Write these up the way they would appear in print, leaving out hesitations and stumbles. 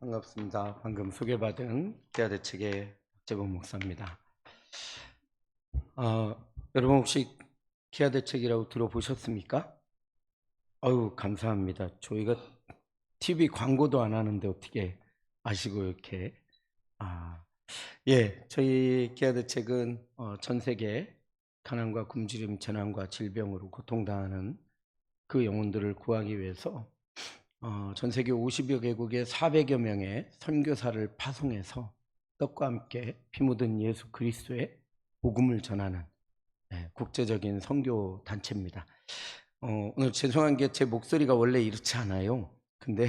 반갑습니다. 방금 소개받은 기아대책의 박재범 목사입니다. 여러분 혹시 기아대책이라고 들어보셨습니까? 아유, 감사합니다. 저희가 TV 광고도 안 하는데 어떻게 아시고 이렇게. 저희 기아대책은 전 세계 가난과 굶주림, 재난과 질병으로 고통당하는 그 영혼들을 구하기 위해서 전 세계 50여 개국에 400여 명의 선교사를 파송해서 떡과 함께 피 묻은 예수 그리스도의 복음을 전하는 국제적인 선교 단체입니다. 오늘 죄송한 게 제 목소리가 원래 이렇지 않아요. 근데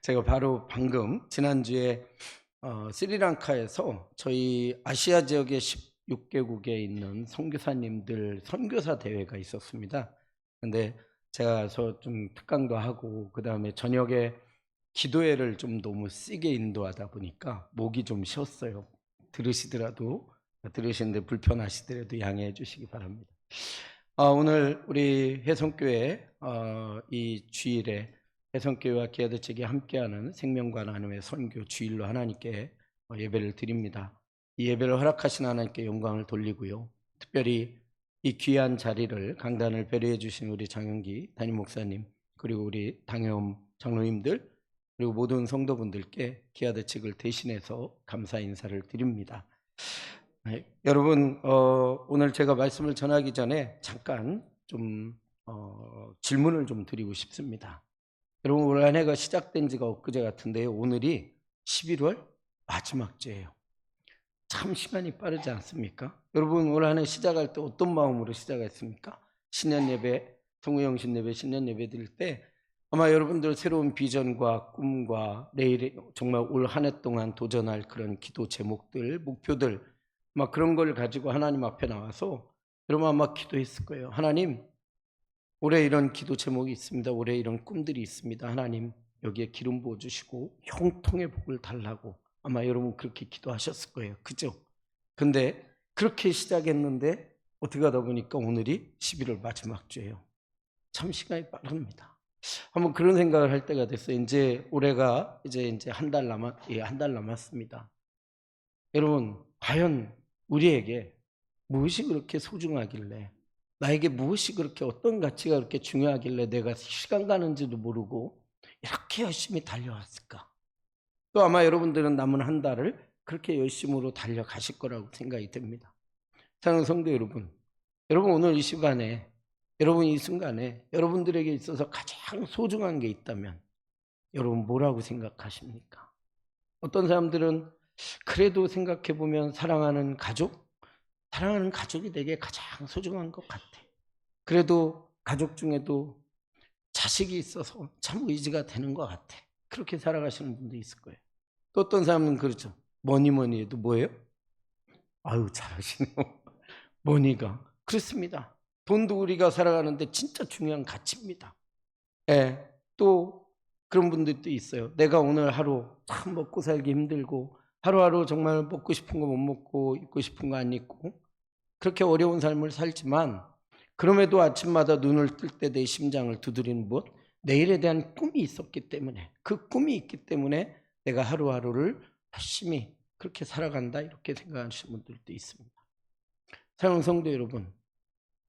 제가 바로 방금 지난주에 스리랑카에서 저희 아시아 지역의 16개국에 있는 선교사님들 선교사 대회가 있었습니다. 근데 제가 가서 좀 특강도 하고 그 다음에 저녁에 기도회를 좀 너무 세게 인도하다 보니까 목이 좀 쉬었어요. 들으시는데 불편하시더라도 양해해 주시기 바랍니다. 오늘 우리 혜성교회 이 주일에 혜성교회와 기아대책이 함께하는 생명과 나눔의 선교 주일로 하나님께 예배를 드립니다. 이 예배를 허락하신 하나님께 영광을 돌리고요. 특별히 이 귀한 자리를 강단을 배려해 주신 우리 장영기 담임 목사님 그리고 우리 당회원 장로님들 그리고 모든 성도분들께 기아대책을 대신해서 감사 인사를 드립니다. 여러분 오늘 제가 말씀을 전하기 전에 잠깐 좀 질문을 좀 드리고 싶습니다. 여러분 올 한 해가 시작된 지가 엊그제 같은데요. 오늘이 11월 마지막 주예요. 참 시간이 빠르지 않습니까? 여러분 올 한 해 시작할 때 어떤 마음으로 시작했습니까? 신년 예배, 성우영신 예배, 신년 예배 드릴 때 아마 여러분들 새로운 비전과 꿈과 내일 정말 올 한 해 동안 도전할 그런 기도 제목들, 목표들 막 그런 걸 가지고 하나님 앞에 나와서 여러분 아마 기도했을 거예요. 하나님, 올해 이런 기도 제목이 있습니다. 올해 이런 꿈들이 있습니다. 하나님 여기에 기름 부어주시고 형통의 복을 달라고 아마 여러분 그렇게 기도하셨을 거예요. 그죠? 근데 그렇게 시작했는데 어떻게 하다 보니까 오늘이 11월 마지막 주예요. 참 시간이 빠릅니다. 한번 그런 생각을 할 때가 됐어요. 이제 올해가 이제 한 달 남았습니다. 여러분 과연 우리에게 무엇이 그렇게 소중하길래 나에게 무엇이 그렇게 어떤 가치가 그렇게 중요하길래 내가 시간 가는지도 모르고 이렇게 열심히 달려왔을까? 또 아마 여러분들은 남은 한 달을 그렇게 열심으로 달려가실 거라고 생각이 됩니다. 사랑하는 성도 여러분, 여러분 오늘 이 시간에 여러분 이 순간에 여러분들에게 있어서 가장 소중한 게 있다면 여러분 뭐라고 생각하십니까? 어떤 사람들은 그래도 생각해보면 사랑하는 가족이 내게 가장 소중한 것 같아. 그래도 가족 중에도 자식이 있어서 참 의지가 되는 것 같아. 그렇게 살아가시는 분도 있을 거예요. 또 어떤 사람은 그렇죠. 뭐니 해도 뭐예요? 아유 잘하시네요. 머니가 그렇습니다. 돈도 우리가 살아가는데 진짜 중요한 가치입니다. 또 그런 분들도 있어요. 내가 오늘 하루 참 먹고 살기 힘들고 하루하루 정말 먹고 싶은 거 못 먹고 입고 싶은 거 안 입고 그렇게 어려운 삶을 살지만 그럼에도 아침마다 눈을 뜰 때 내 심장을 두드리는 무엇? 내일에 대한 꿈이 있었기 때문에 그 꿈이 있기 때문에 내가 하루하루를 열심히 그렇게 살아간다 이렇게 생각하시는 분들도 있습니다. 사랑하는 성도 여러분,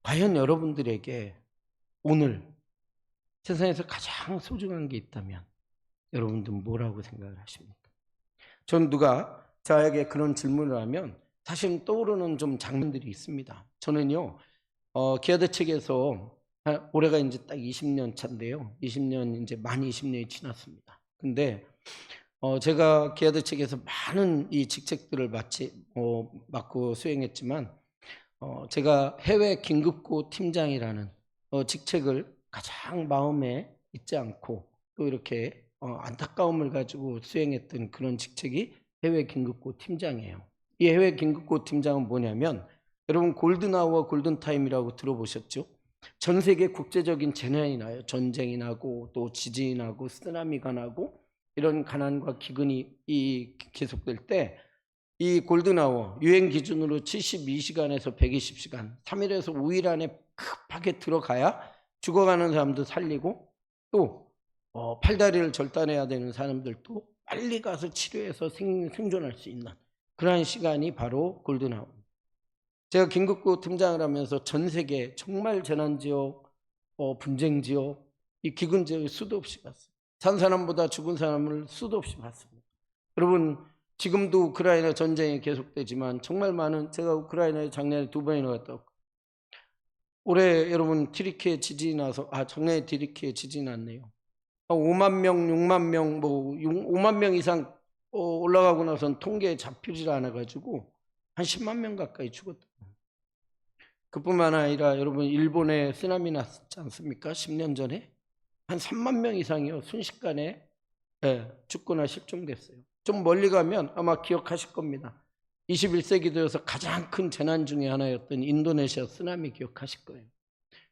과연 여러분들에게 오늘 세상에서 가장 소중한 게 있다면 여러분들은 뭐라고 생각을 하십니까? 전 누가 저에게 그런 질문을 하면 사실 떠오르는 좀 장면들이 있습니다. 저는요 기아대책에서 올해가 이제 딱 20년 차인데요. 20년 이제 만 20년이 지났습니다. 근데 제가 기아대책에서 많은 이 직책들을 맡고 수행했지만 제가 해외 긴급구 팀장이라는 직책을 가장 마음에 잊지 않고 또 이렇게 안타까움을 가지고 수행했던 그런 직책이 해외 긴급구 팀장이에요. 이 해외 긴급구 팀장은 뭐냐면 여러분 골든아워 골든타임이라고 들어보셨죠? 전 세계 국제적인 재난이 나요. 전쟁이 나고 또 지진이 나고 쓰나미가 나고 이런 가난과 기근이 계속될 때 이 골든아워 유행 기준으로 72시간에서 120시간 3일에서 5일 안에 급하게 들어가야 죽어가는 사람도 살리고 또 팔다리를 절단해야 되는 사람들도 빨리 가서 치료해서 생존할 수 있는 그러한 시간이 바로 골든아워. 제가 긴급구 팀장을 하면서 전 세계 정말 재난지역, 분쟁지역, 이 기근지역에 수도 없이 갔어요. 산 사람보다 죽은 사람을 수도 없이 봤습니다. 여러분, 지금도 우크라이나 전쟁이 계속되지만 정말 많은, 제가 우크라이나에 작년에 2번이나 갔다 왔고, 올해 여러분 티리키에 지진이 나서, 작년에 티리키에 지진이 났네요. 5만 명, 6만 명, 5만 명 이상 올라가고 나선 통계에 잡히질 않아가지고 한 10만 명 가까이 죽었다. 그뿐만 아니라 여러분 일본에 쓰나미 났지 않습니까? 10년 전에 한 3만 명 이상이요 순식간에 죽거나 실종됐어요. 좀 멀리 가면 아마 기억하실 겁니다. 21세기 들어서 가장 큰 재난 중에 하나였던 인도네시아 쓰나미 기억하실 거예요.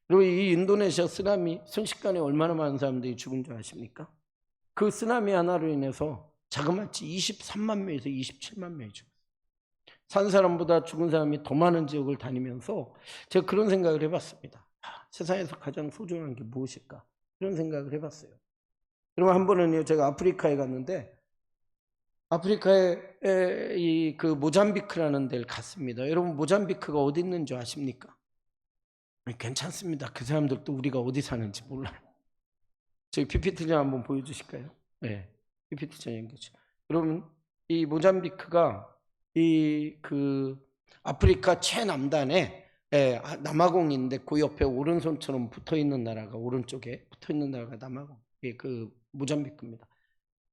그리고 이 인도네시아 쓰나미 순식간에 얼마나 많은 사람들이 죽은 줄 아십니까? 그 쓰나미 하나로 인해서 자그마치 23만 명에서 27만 명이 죽었어요. 산 사람보다 죽은 사람이 더 많은 지역을 다니면서 제가 그런 생각을 해봤습니다. 세상에서 가장 소중한 게 무엇일까? 그런 생각을 해봤어요. 그러면 한 번은요, 제가 아프리카에 갔는데, 아프리카에 그 모잠비크라는 데를 갔습니다. 여러분, 모잠비크가 어디 있는 줄 아십니까? 괜찮습니다. 그 사람들도 우리가 어디 사는지 몰라요. 저희 PPT 좀 한번 보여주실까요? 네, PPT 좀 연결죠. 여러분, 이 모잠비크가 그 아프리카 최남단에 남아공인데 그 옆에 오른손처럼 붙어있는 나라가, 오른쪽에 붙어있는 나라가 남아공, 그 모잠비크입니다.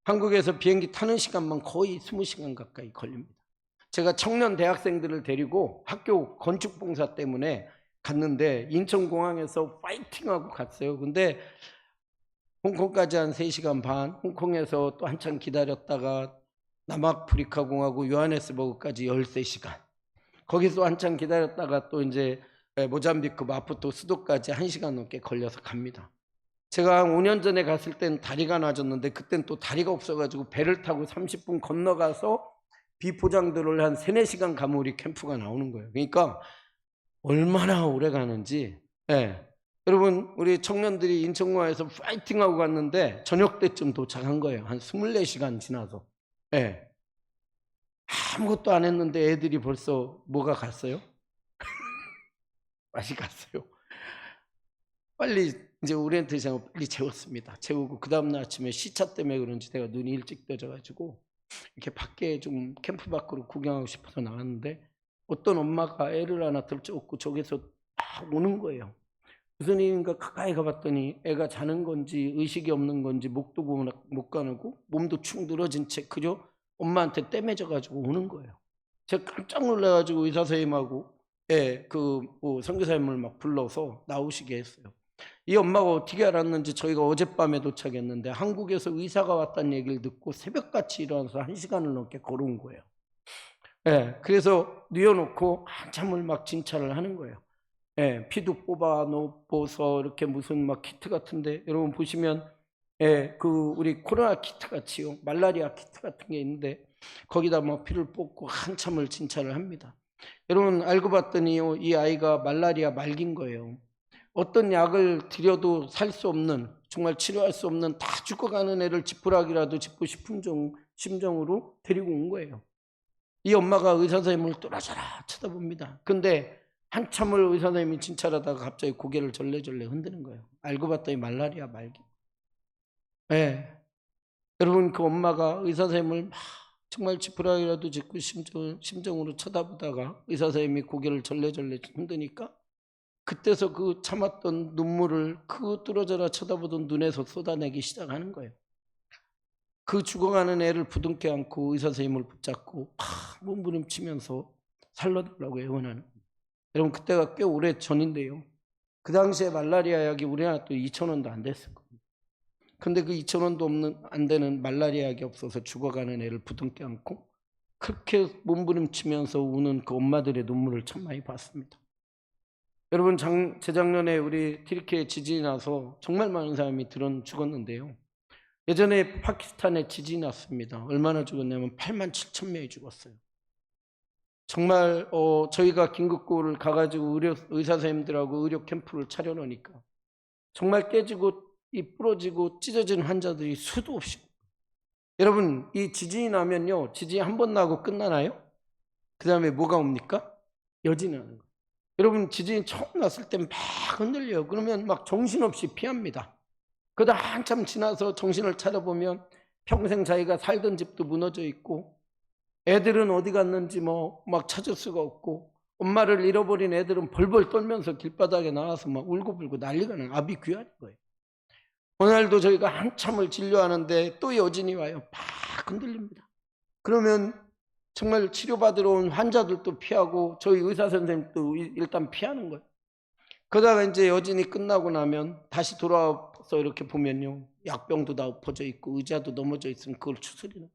한국에서 비행기 타는 시간만 거의 20시간 가까이 걸립니다. 제가 청년 대학생들을 데리고 학교 건축봉사 때문에 갔는데 인천공항에서 파이팅하고 갔어요. 근데 홍콩까지 한 3시간 반, 홍콩에서 또 한참 기다렸다가 남아프리카 공화국 요하네스버그까지 13시간, 거기서 한참 기다렸다가 또 이제 모잠비크 마푸토 수도까지 1시간 넘게 걸려서 갑니다. 제가 5년 전에 갔을 땐 다리가 나졌는데 그땐 또 다리가 없어가지고 배를 타고 30분 건너가서 비포장도를 한 3, 4시간 가면 우리 캠프가 나오는 거예요. 그러니까 얼마나 오래 가는지. 여러분, 우리 청년들이 인천공항에서 파이팅하고 갔는데 저녁 때쯤 도착한 거예요. 한 24시간 지나서. 아무것도 안 했는데 애들이 벌써 뭐가 갔어요? 맛이 갔어요. 빨리 이제 오리엔테이션을 빨리 재웠습니다. 재우고 그 다음날 아침에 시차 때문에 그런지 내가 눈이 일찍 떠져가지고 이렇게 밖에 좀 캠프 밖으로 구경하고 싶어서 나왔는데 어떤 엄마가 애를 하나 들쳐업고 저기서 오는 거예요. 무슨 일인가 가까이 가봤더니 애가 자는 건지 의식이 없는 건지 목도 못 가누고 몸도 축 늘어진 채 그저 엄마한테 떼매져가지고 오는 거예요. 제가 깜짝 놀라가지고 의사 선생님하고 선교사님을 막 불러서 나오시게 했어요. 이 엄마가 어떻게 알았는지 저희가 어젯밤에 도착했는데 한국에서 의사가 왔다는 얘기를 듣고 새벽같이 일어나서 1시간을 넘게 걸어온 거예요. 그래서 뉘어놓고 한참을 막 진찰을 하는 거예요. 피도 뽑아 놓고서 이렇게 무슨 막 키트 같은데 여러분 보시면 우리 코로나 키트 같이요, 말라리아 키트 같은 게 있는데 거기다 막 피를 뽑고 한참을 진찰을 합니다. 여러분 알고 봤더니요, 이 아이가 말라리아 말기인 거예요. 어떤 약을 드려도 살 수 없는, 정말 치료할 수 없는, 다 죽어가는 애를 지푸라기라도 짚고 싶은 심정으로 데리고 온 거예요. 이 엄마가 의사 선생님을 뚫어져라 쳐다봅니다. 근데 한참을 의사 선생님이 진찰하다가 갑자기 고개를 절레절레 흔드는 거예요. 알고 봤더니 말라리아 말기. 여러분, 그 엄마가 의사 선생님을 막 정말 지푸라기라도 짚고 심정으로 쳐다보다가 의사 선생님이 고개를 절레절레 흔드니까 그때서 그 참았던 눈물을 그 뚫어져라 쳐다보던 눈에서 쏟아내기 시작하는 거예요. 그 죽어가는 애를 부둥켜 안고 의사 선생님을 붙잡고 몸부림치면서 살려달라고 애원하는 거예요. 여러분, 그때가 꽤 오래 전인데요, 그 당시에 말라리아 약이 우리나라 또 2,000원도 안 됐을 겁니다. 근데 그 2,000원도 안 되는 말라리아 약이 없어서 죽어가는 애를 부둥켜 안고 그렇게 몸부림치면서 우는 그 엄마들의 눈물을 참 많이 봤습니다. 여러분, 재작년에 우리 티리키에 지진이 나서 정말 많은 사람이 죽었는데요, 예전에 파키스탄에 지진이 났습니다. 얼마나 죽었냐면 87,000명이 죽었어요. 정말 저희가 긴급구를 가가지고 의사 선생님들하고 의료 캠프를 차려놓으니까 정말 깨지고 이 부러지고 찢어진 환자들이 수도 없이 여러분, 이 지진이 나면요, 지진이 한 번 나고 끝나나요? 그 다음에 뭐가 옵니까? 여진이 나는 거예요. 여러분, 지진이 처음 났을 때 막 흔들려요. 그러면 막 정신없이 피합니다. 그러다 한참 지나서 정신을 차려보면 평생 자기가 살던 집도 무너져 있고, 애들은 어디 갔는지 뭐 막 찾을 수가 없고, 엄마를 잃어버린 애들은 벌벌 떨면서 길바닥에 나와서 막 울고불고 난리가 나요. 압이 귀하는 거예요. 오늘도 저희가 한참을 진료하는데 또 여진이 와요. 막 흔들립니다. 그러면 정말 치료받으러 온 환자들도 피하고 저희 의사 선생님도 일단 피하는 거예요. 그러다가 이제 여진이 끝나고 나면 다시 돌아와서 이렇게 보면요, 약병도 다 엎어져 있고 의자도 넘어져 있으면 그걸 추스리는,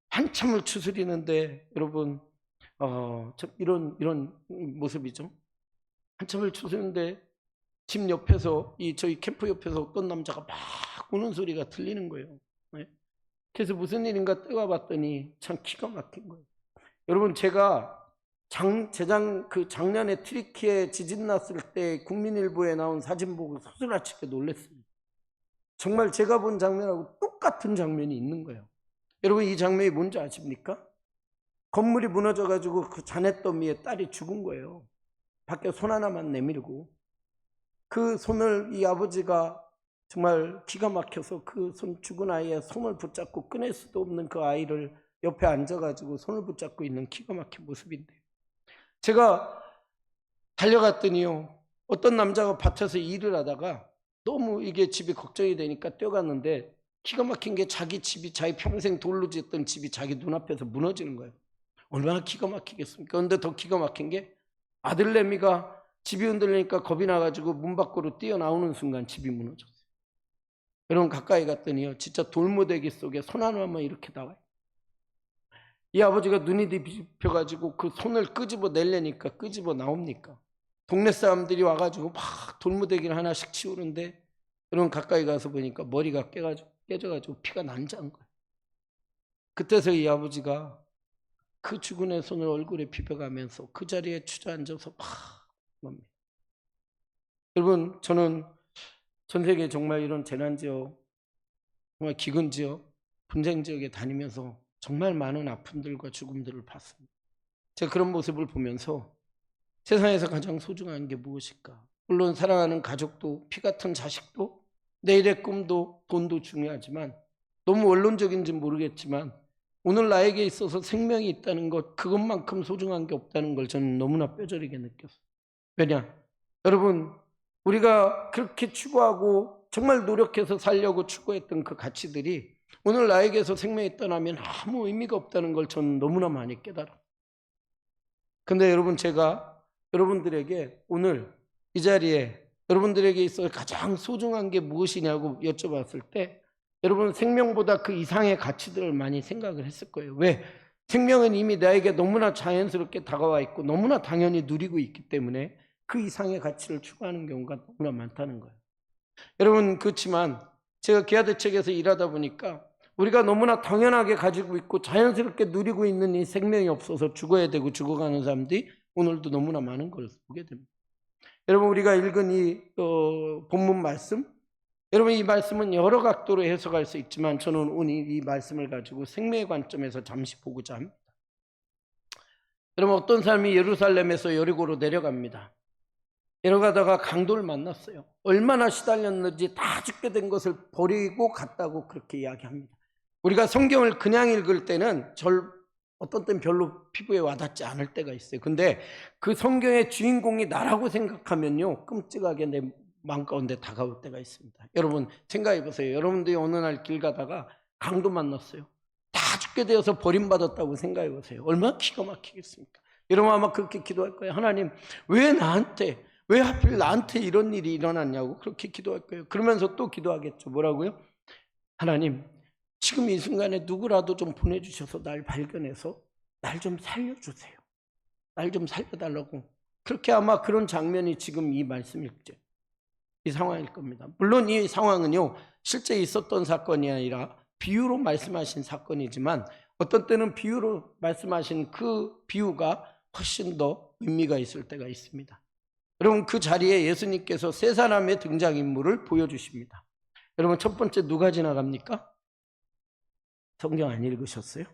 한참을 추스리는데 여러분, 이런 모습이죠. 한참을 추스리는데 집 옆에서, 저희 캠프 옆에서 어떤 남자가 막 우는 소리가 들리는 거예요. 네? 그래서 무슨 일인가 뛰어봤더니 참 기가 막힌 거예요. 여러분, 제가 작년에 트리키에 지진 났을 때 국민일보에 나온 사진 보고 소스라치게 놀랐어요. 정말 제가 본 장면하고 똑같은 장면이 있는 거예요. 여러분, 이 장면이 뭔지 아십니까? 건물이 무너져가지고 그 잔해더미에 딸이 죽은 거예요. 밖에 손 하나만 내밀고. 그 손을 이 아버지가 정말 기가 막혀서 그 죽은 아이의 손을 붙잡고 꺼낼 수도 없는 그 아이를 옆에 앉아가지고 손을 붙잡고 있는 기가 막힌 모습인데요. 제가 달려갔더니요, 어떤 남자가 밭에서 일을 하다가 너무 이게 집이 걱정이 되니까 뛰어갔는데 기가 막힌 게 자기 집이, 자기 평생 돌로 지었던 집이 자기 눈앞에서 무너지는 거예요. 얼마나 기가 막히겠습니까? 그런데 더 기가 막힌 게 아들내미가 집이 흔들리니까 겁이 나가지고 문 밖으로 뛰어나오는 순간 집이 무너졌어요. 여러분, 가까이 갔더니요, 진짜 돌무더기 속에 손 하나만 이렇게 나와요. 이 아버지가 눈이 뒤집혀가지고 그 손을 끄집어 내려니까 끄집어 나옵니까? 동네 사람들이 와가지고 막 돌무더기를 하나씩 치우는데, 여러분 가까이 가서 보니까 머리가 깨져가지고 피가 난자한 거예요. 그때서 이 아버지가 그 죽은 애 손을 얼굴에 비벼가면서 그 자리에 주저앉아서 막 봅니다. 여러분, 저는 전 세계 정말 이런 재난지역, 정말 기근지역, 분쟁지역에 다니면서 정말 많은 아픔들과 죽음들을 봤습니다. 제가 그런 모습을 보면서 세상에서 가장 소중한 게 무엇일까? 물론 사랑하는 가족도, 피 같은 자식도, 내일의 꿈도, 돈도 중요하지만, 너무 원론적인지 모르겠지만 오늘 나에게 있어서 생명이 있다는 것, 그것만큼 소중한 게 없다는 걸 저는 너무나 뼈저리게 느꼈어요. 왜냐? 여러분, 우리가 그렇게 추구하고 정말 노력해서 살려고 추구했던 그 가치들이 오늘 나에게서 생명이 떠나면 아무 의미가 없다는 걸 저는 너무나 많이 깨달았어요. 근데 여러분, 제가 여러분들에게 오늘 이 자리에 여러분들에게 있어서 가장 소중한 게 무엇이냐고 여쭤봤을 때 여러분, 생명보다 그 이상의 가치들을 많이 생각을 했을 거예요. 왜? 생명은 이미 나에게 너무나 자연스럽게 다가와 있고 너무나 당연히 누리고 있기 때문에 그 이상의 가치를 추구하는 경우가 너무나 많다는 거예요. 여러분, 그렇지만 제가 기아대책에서 일하다 보니까 우리가 너무나 당연하게 가지고 있고 자연스럽게 누리고 있는 이 생명이 없어서 죽어야 되고 죽어가는 사람들이 오늘도 너무나 많은 걸 보게 됩니다. 여러분, 우리가 읽은 이 본문 말씀, 여러분, 이 말씀은 여러 각도로 해석할 수 있지만 저는 오늘 이 말씀을 가지고 생명의 관점에서 잠시 보고자 합니다. 여러분, 어떤 사람이 예루살렘에서 여리고로 내려갑니다. 내려가다가 강도를 만났어요. 얼마나 시달렸는지 다 죽게 된 것을 버리고 갔다고 그렇게 이야기합니다. 우리가 성경을 그냥 읽을 때는 어떤 때는 별로 피부에 와닿지 않을 때가 있어요. 근데 그 성경의 주인공이 나라고 생각하면요, 끔찍하게 내 마음 가운데 다가올 때가 있습니다. 여러분 생각해 보세요. 여러분들이 어느 날 길 가다가 강도 만났어요. 다 죽게 되어서 버림받았다고 생각해 보세요. 얼마나 기가 막히겠습니까? 여러분 아마 그렇게 기도할 거예요. 하나님, 왜 하필 나한테 이런 일이 일어났냐고 그렇게 기도할 거예요. 그러면서 또 기도하겠죠. 뭐라고요? 하나님, 지금 이 순간에 누구라도 좀 보내주셔서 날 발견해서 날 좀 살려주세요. 날 좀 살려달라고. 그렇게 아마 그런 장면이 지금 이 말씀일지, 이 상황일 겁니다. 물론 이 상황은요, 실제 있었던 사건이 아니라 비유로 말씀하신 사건이지만 어떤 때는 비유로 말씀하신 그 비유가 훨씬 더 의미가 있을 때가 있습니다. 여러분, 그 자리에 예수님께서 세 사람의 등장인물을 보여주십니다. 여러분, 첫 번째 누가 지나갑니까? 성경 안 읽으셨어요?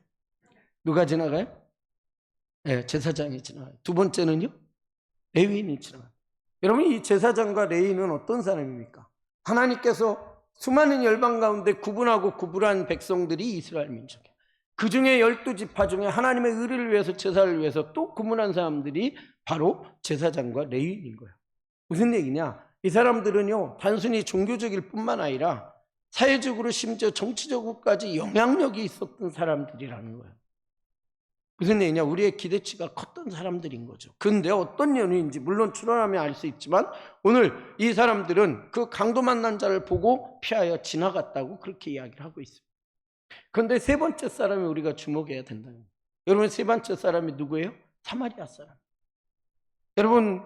누가 지나가요? 네, 제사장이 지나가요. 두 번째는요? 레위인이 지나가요. 여러분, 이 제사장과 레위인은 어떤 사람입니까? 하나님께서 수많은 열방 가운데 구분하고 구분한 백성들이 이스라엘 민족이에요. 그 중에 12지파 중에 하나님의 의를 위해서, 제사를 위해서 또 구분한 사람들이 바로 제사장과 레위인인 거예요. 무슨 얘기냐? 이 사람들은요, 단순히 종교적일 뿐만 아니라 사회적으로 심지어 정치적으로까지 영향력이 있었던 사람들이라는 거예요. 무슨 얘기냐? 우리의 기대치가 컸던 사람들인 거죠. 그런데 어떤 연유인지 물론 추론하면 알 수 있지만 오늘 이 사람들은 그 강도 만난 자를 보고 피하여 지나갔다고 그렇게 이야기를 하고 있습니다. 그런데 세 번째 사람이 우리가 주목해야 된다는 거예요. 여러분, 세 번째 사람이 누구예요? 사마리아 사람. 여러분,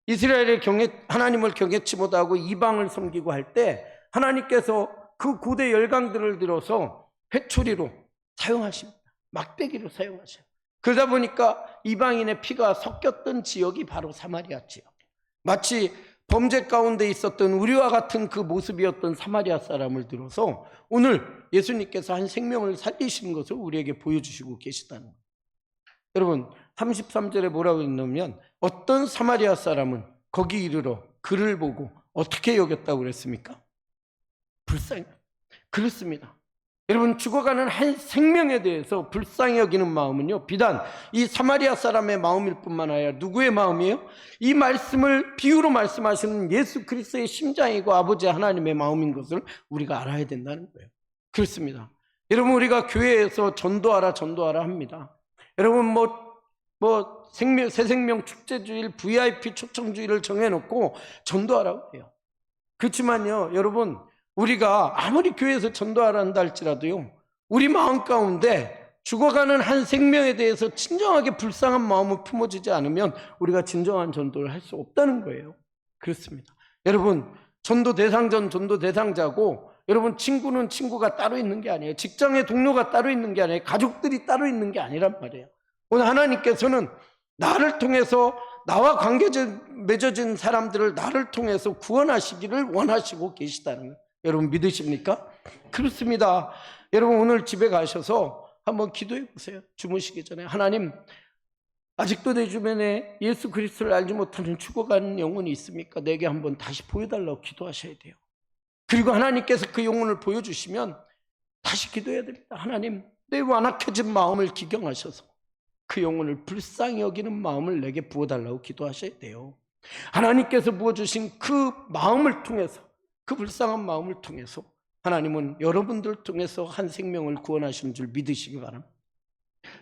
이스라엘의 하나님을 경외치 못하고 이방을 섬기고 할 때 하나님께서 그 고대 열강들을 들어서 회초리로 사용하십니다. 막대기로 사용하셔요. 그러다 보니까 이방인의 피가 섞였던 지역이 바로 사마리아 지역. 마치 범죄 가운데 있었던 우리와 같은 그 모습이었던 사마리아 사람을 들어서 오늘 예수님께서 한 생명을 살리신 것을 우리에게 보여주시고 계시다는 거예요. 여러분, 33절에 뭐라고 있냐면 어떤 사마리아 사람은 거기 이르러 그를 보고 어떻게 여겼다고 그랬습니까? 불쌍히. 그렇습니다. 여러분, 죽어가는 한 생명에 대해서 불쌍히 여기는 마음은요, 비단 이 사마리아 사람의 마음일 뿐만 아니라 누구의 마음이에요? 이 말씀을 비유로 말씀하시는 예수 그리스도의 심장이고 아버지 하나님의 마음인 것을 우리가 알아야 된다는 거예요. 그렇습니다. 여러분, 우리가 교회에서 전도하라 합니다. 여러분, 새 생명 축제주일, VIP 초청주일을 정해놓고 전도하라고 해요. 그렇지만요, 여러분, 우리가 아무리 교회에서 전도하라 한다 할지라도요, 우리 마음 가운데 죽어가는 한 생명에 대해서 진정하게 불쌍한 마음을 품어지지 않으면 우리가 진정한 전도를 할 수 없다는 거예요. 그렇습니다. 여러분, 전도 대상전 전도 대상자고, 여러분, 친구는 친구가 따로 있는 게 아니에요. 직장의 동료가 따로 있는 게 아니에요. 가족들이 따로 있는 게 아니란 말이에요. 오늘 하나님께서는 나를 통해서, 나와 관계 맺어진 사람들을 나를 통해서 구원하시기를 원하시고 계시다는 거예요. 여러분, 믿으십니까? 그렇습니다. 여러분, 오늘 집에 가셔서 한번 기도해 보세요. 주무시기 전에. 하나님, 아직도 내 주변에 예수 그리스도를 알지 못하는 죽어가는 영혼이 있습니까? 내게 한번 다시 보여달라고 기도하셔야 돼요. 그리고 하나님께서 그 영혼을 보여주시면 다시 기도해야 됩니다. 하나님, 내 완악해진 마음을 기경하셔서 그 영혼을 불쌍히 여기는 마음을 내게 부어달라고 기도하셔야 돼요. 하나님께서 부어주신 그 마음을 통해서, 그 불쌍한 마음을 통해서 하나님은 여러분들 통해서 한 생명을 구원하시는 줄 믿으시기 바랍니다.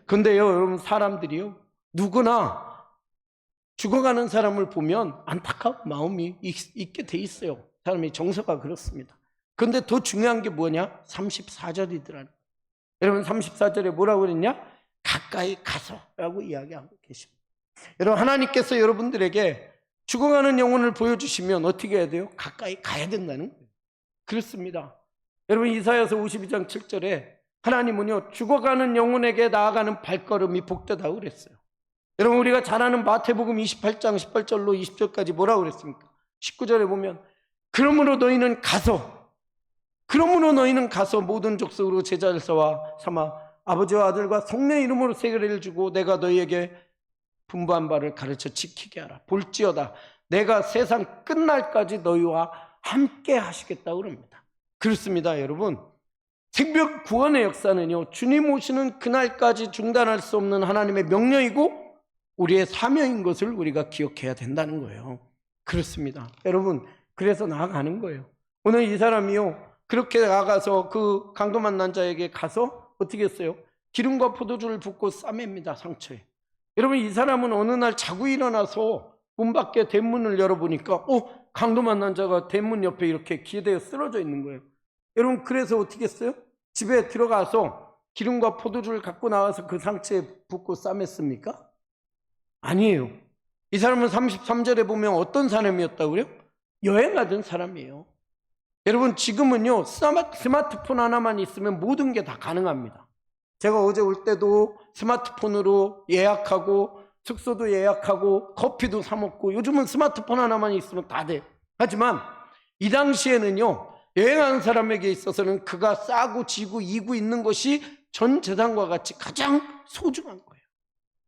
그런데요, 여러분, 사람들이요, 누구나 죽어가는 사람을 보면 안타까운 마음이 있게 돼 있어요. 사람의 정서가 그렇습니다. 그런데 더 중요한 게 뭐냐? 34절이더라고요. 여러분, 34절에 뭐라고 그랬냐? 가까이 가서 라고 이야기하고 계십니다. 여러분, 하나님께서 여러분들에게 죽어가는 영혼을 보여주시면 어떻게 해야 돼요? 가까이 가야 된다는 거예요. 그렇습니다. 여러분, 이사야서 52장 7절에 하나님은요, 죽어가는 영혼에게 나아가는 발걸음이 복되다고 그랬어요. 여러분, 우리가 잘 아는 마태복음 28장 18절로 20절까지 뭐라고 그랬습니까? 19절에 보면 그러므로 너희는 가서 모든 족속으로 제자를 삼아 아버지와 아들과 성령의 이름으로 세례를 주고 내가 너희에게 분부한 바를 가르쳐 지키게 하라. 볼지어다 내가 세상 끝날까지 너희와 함께 하시겠다고 그럽니다. 그렇습니다. 여러분, 생명 구원의 역사는요, 주님 오시는 그날까지 중단할 수 없는 하나님의 명령이고 우리의 사명인 것을 우리가 기억해야 된다는 거예요. 그렇습니다. 여러분, 그래서 나아가는 거예요. 오늘 이 사람이요, 그렇게 나가서 그 강도 만난 자에게 가서 어떻게 했어요? 기름과 포도주를 붓고 싸맵니다, 상처에. 여러분, 이 사람은 어느 날 자고 일어나서 문 밖에 대문을 열어보니까 강도 만난 자가 대문 옆에 이렇게 기대어 쓰러져 있는 거예요. 여러분, 그래서 어떻게 했어요? 집에 들어가서 기름과 포도주를 갖고 나와서 그 상처에 붓고 싸맸습니까? 아니에요. 이 사람은 33절에 보면 어떤 사람이었다고 그래요? 여행하던 사람이에요. 여러분, 지금은요, 스마트폰 하나만 있으면 모든 게 다 가능합니다. 제가 어제 올 때도 스마트폰으로 예약하고 숙소도 예약하고 커피도 사 먹고 요즘은 스마트폰 하나만 있으면 다 돼. 하지만 이 당시에는요, 여행하는 사람에게 있어서는 그가 싸고 지고 이고 있는 것이 전 재산과 같이 가장 소중한 거예요.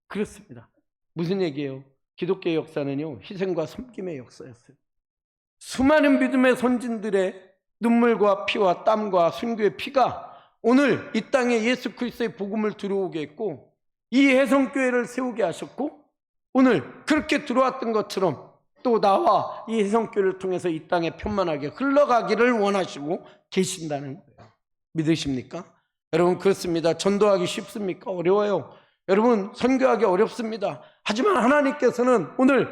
그렇습니다. 무슨 얘기예요? 기독교의 역사는요, 희생과 섬김의 역사였어요. 수많은 믿음의 선진들의 눈물과 피와 땀과 순교의 피가 오늘 이 땅에 예수 그리스도의 복음을 들어오게 했고, 이 혜성교회를 세우게 하셨고, 오늘 그렇게 들어왔던 것처럼 또 나와 이 혜성교회를 통해서 이 땅에 편만하게 흘러가기를 원하시고 계신다는 거예요. 믿으십니까? 여러분, 그렇습니다. 전도하기 쉽습니까? 어려워요. 여러분, 선교하기 어렵습니다. 하지만 하나님께서는 오늘